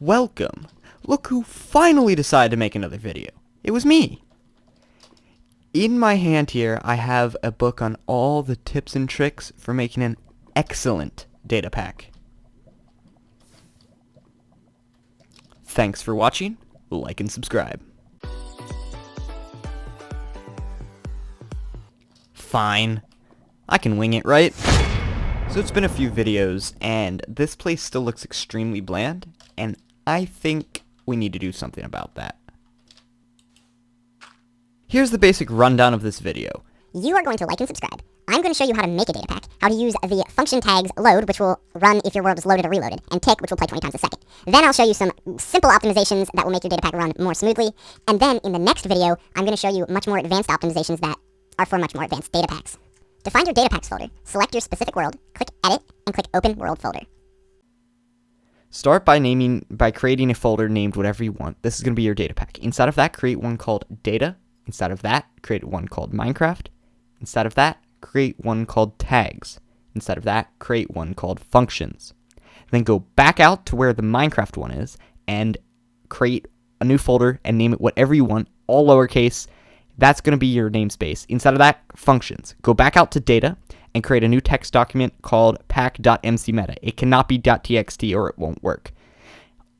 Welcome! Look who finally decided to make another video. It was me! In my hand here, I have a book on all the tips and tricks for making an excellent data pack. Thanks for watching, like and subscribe. Fine. I can wing it, right? So it's been a few videos, and this place still looks extremely bland, and I think we need to do something about that. Here's the basic rundown of this video. You are going to like and subscribe. I'm going to show you how to make a data pack, how to use the function tags load, which will run if your world is loaded or reloaded, and tick, which will play 20 times a second. Then I'll show you some simple optimizations that will make your data pack run more smoothly. And then in the next video, I'm going to show you much more advanced optimizations that are for much more advanced data packs. To find your data packs folder, select your specific world, click edit, and click open world folder. Start by creating a folder named whatever you want. This is going to be your data pack. Inside of that, create one called data. Inside of that, create one called Minecraft. Inside of that, create one called tags. Inside of that, create one called functions. Then go back out to where the Minecraft one is and create a new folder and name it whatever you want, all lowercase. That's going to be your namespace. Inside of that, functions. Go back out to data and create a new text document called pack.mcmeta. It cannot be .txt or it won't work.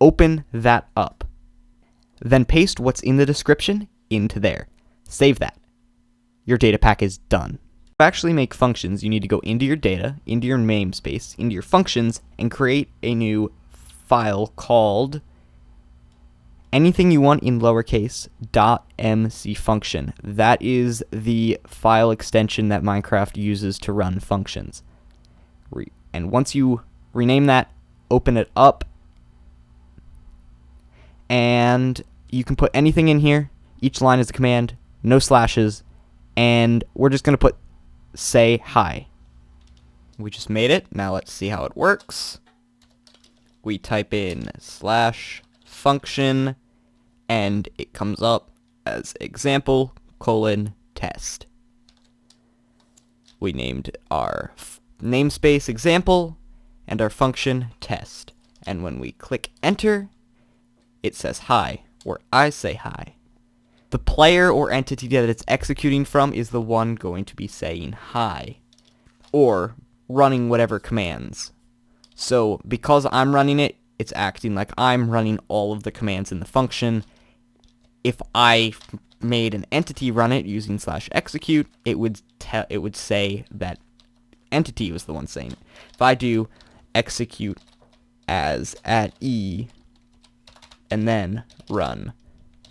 Open that up. Then paste what's in the description into there. Save that. Your data pack is done. To actually make functions, you need to go into your data, into your namespace, into your functions, and create a new file called anything you want in lowercase .mc function. That is the file extension that Minecraft uses to run functions. And once you rename that, open it up, and you can put anything in here. Each line is a command, no slashes, and we're just going to put say hi. We just made it. Now let's see how it works. We type in /function, and it comes up as example : test. We named our namespace example and our function test. And when we click enter, it says hi, or I say hi. The player or entity that it's executing from is the one going to be saying hi, or running whatever commands. So because I'm running it, it's acting like I'm running all of the commands in the function. If I made an entity run it using /execute, it would say that entity was the one saying it. If I do execute as @e and then run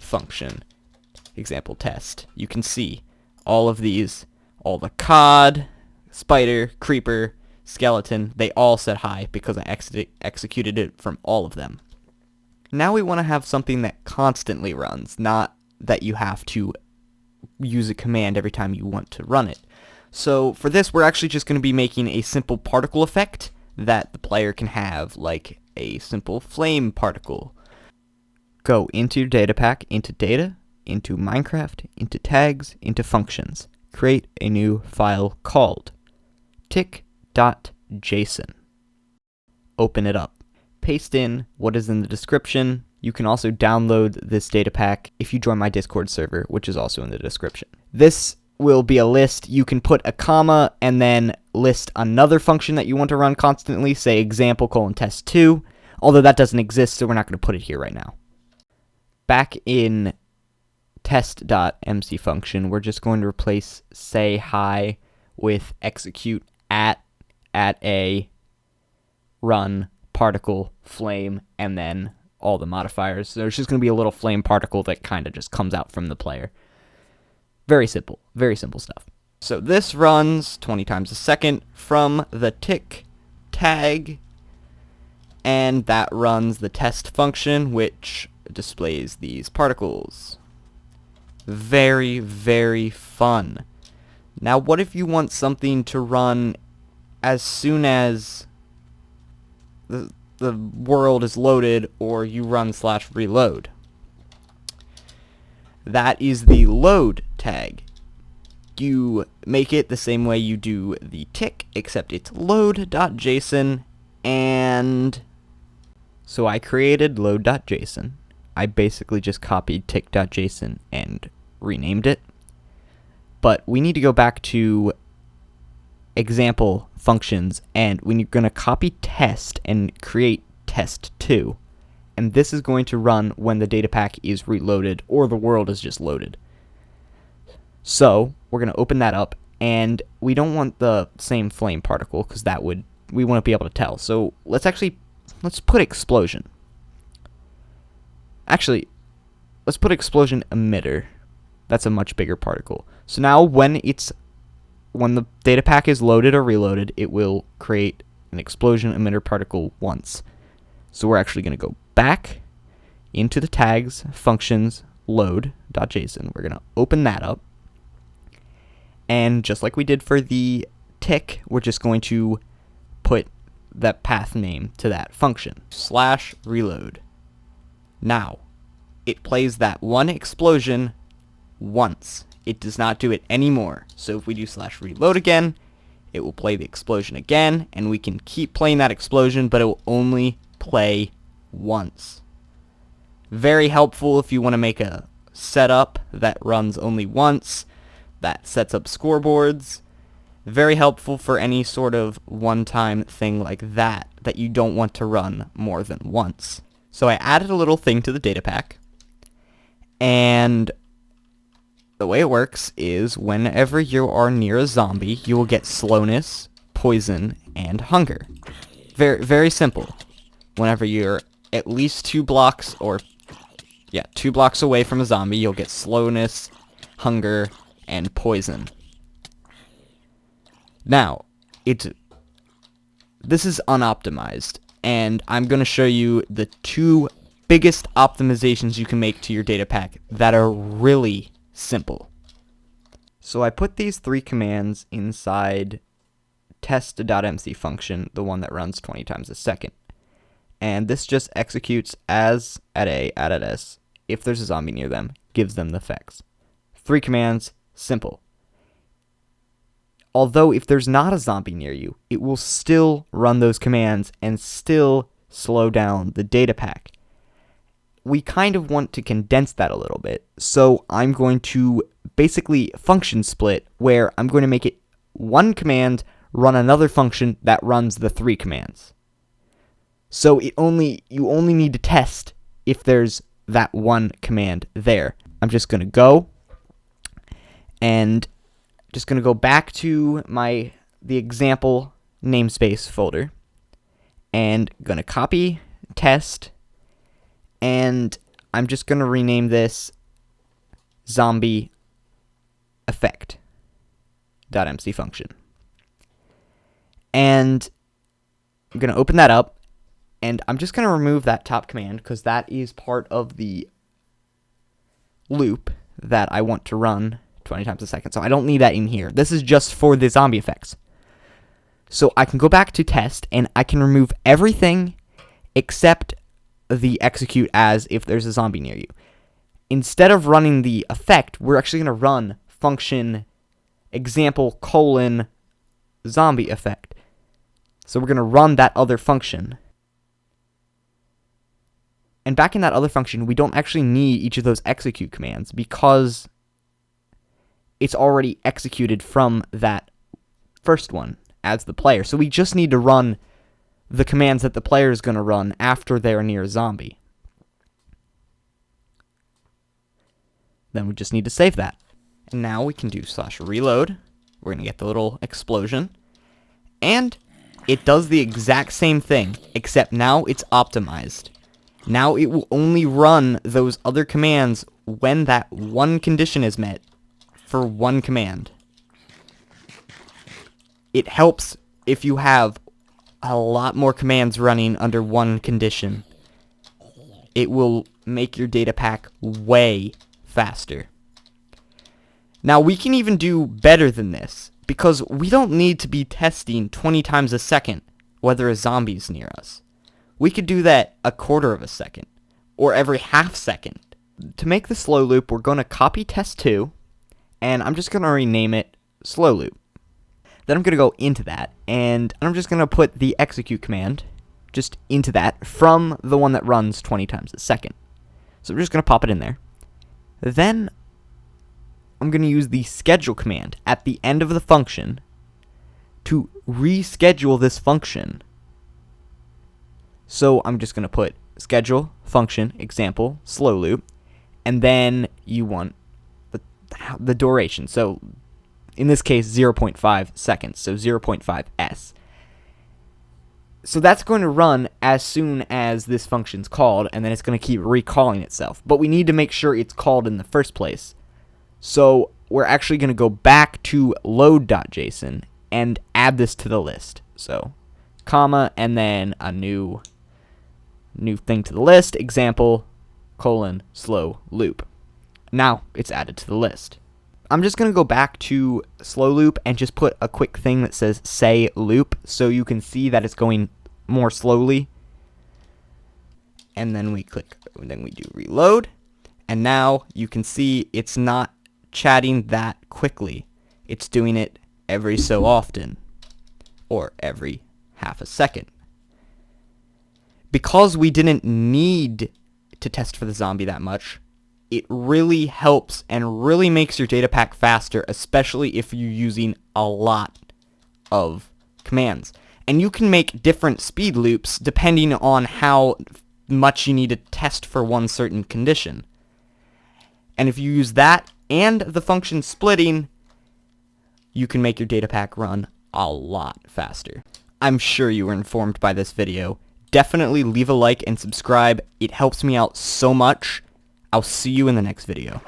function example test, you can see all of these, all the cod, spider, creeper, skeleton, they all said hi because I executed it from all of them. Now we want to have something that constantly runs, not that you have to use a command every time you want to run it. So for this, we're actually just going to be making a simple particle effect that the player can have, like a simple flame particle. Go into your data pack, into data, into Minecraft, into tags, into functions. Create a new file called tick.json. Open it up. Paste in what is in the description. You can also download this data pack if you join my Discord server, which is also in the description. This will be a list. You can put a comma and then list another function that you want to run constantly, say example : test2, although that doesn't exist, so we're not going to put it here right now. Back in test.mc function, we're just going to replace say hi with execute at a run particle flame and then all the modifiers. So there's just going to be a little flame particle that kind of just comes out from the player. Very simple stuff. So this runs 20 times a second from the tick tag, and that runs the test function, which displays these particles. Very, very fun. Now what if you want something to run as soon as the world is loaded, or you run /reload? That is the load tag. You make it the same way you do the tick, except it's load.json, and So I created load.json. I basically just copied tick.json and renamed it. But we need to go back to example functions, and we're going to copy test and create test2. And this is going to run when the data pack is reloaded or the world is just loaded. So we're going to open that up, and we don't want the same flame particle because we wouldn't be able to tell. So let's put explosion. Actually, let's put explosion emitter. That's a much bigger particle. So now when the data pack is loaded or reloaded, it will create an explosion emitter particle once. So we're actually going to go back into the tags, functions, load.json. We're going to open that up. And just like we did for the tick, we're just going to put that path name to that function, /reload. Now, it plays that one explosion once. It does not do it anymore. So if we do /reload again, it will play the explosion again, and we can keep playing that explosion, but it will only play once. Very helpful if you want to make a setup that runs only once, that sets up scoreboards. Very helpful for any sort of one-time thing like that you don't want to run more than once. So I added a little thing to the data pack, and the way it works is whenever you are near a zombie, you will get slowness, poison, and hunger. Very, very simple. Whenever you're at least 2 blocks away from a zombie, you'll get slowness, hunger, and poison. Now, this is unoptimized, and I'm going to show you the 2 biggest optimizations you can make to your data pack that are really simple. So I put these 3 commands inside test.mc function, the one that runs 20 times a second. And this just executes as at A, at S. If there's a zombie near them, gives them the effects. 3 commands, simple. Although if there's not a zombie near you, it will still run those commands and still slow down the data pack. We kind of want to condense that a little bit, so I'm going to basically function split, where I'm going to make it 1 command run another function that runs the 3 commands. So you only need to test if there's that 1 command there. I'm just going to go back to the example namespace folder, and going to copy test, and I'm just going to rename this zombie effect.mc function. And I'm going to open that up, and I'm just going to remove that top command because that is part of the loop that I want to run 20 times a second. So I don't need that in here. This is just for the zombie effects. So I can go back to test, and I can remove everything except the execute as if there's a zombie near you. Instead of running the effect, we're actually going to run function example : zombie effect. So we're going to run that other function. And back in that other function, we don't actually need each of those execute commands because it's already executed from that first one as the player. So we just need to run the commands that the player is going to run after they're near a zombie. Then we just need to save that. And now we can do /reload. We're going to get the little explosion. And it does the exact same thing, except now it's optimized. Now it will only run those other commands when that 1 condition is met for 1 command. It helps if you have a lot more commands running under 1 condition. It will make your data pack way faster. Now we can even do better than this, because we don't need to be testing 20 times a second whether a zombie's near us. We could do that a quarter of a second, or every half second. To make the slow loop, we're going to copy test2, and I'm just going to rename it slow loop. Then I'm going to go into that, and I'm just going to put the execute command just into that from the one that runs 20 times a second. So we're just going to pop it in there. Then I'm going to use the schedule command at the end of the function to reschedule this function. So I'm just going to put schedule function example slow loop, and then you want the duration. So in this case 0.5 seconds, so 0.5 s. So that's going to run as soon as this function's called, and then it's going to keep recalling itself. But we need to make sure it's called in the first place. So we're actually going to go back to load.json and add this to the list. So comma, and then a new thing to the list, example, slow loop. Now it's added to the list. I'm just going to go back to slow loop and just put a quick thing that says say loop so you can see that it's going more slowly. And then we do reload, and now you can see it's not chatting that quickly. It's doing it every so often, or every half a second. Because we didn't need to test for the zombie that much, it really helps and really makes your data pack faster, especially if you're using a lot of commands. And you can make different speed loops depending on how much you need to test for one certain condition. And if you use that and the function splitting, you can make your data pack run a lot faster. I'm sure you were informed by this video. Definitely leave a like and subscribe. It helps me out so much. I'll see you in the next video.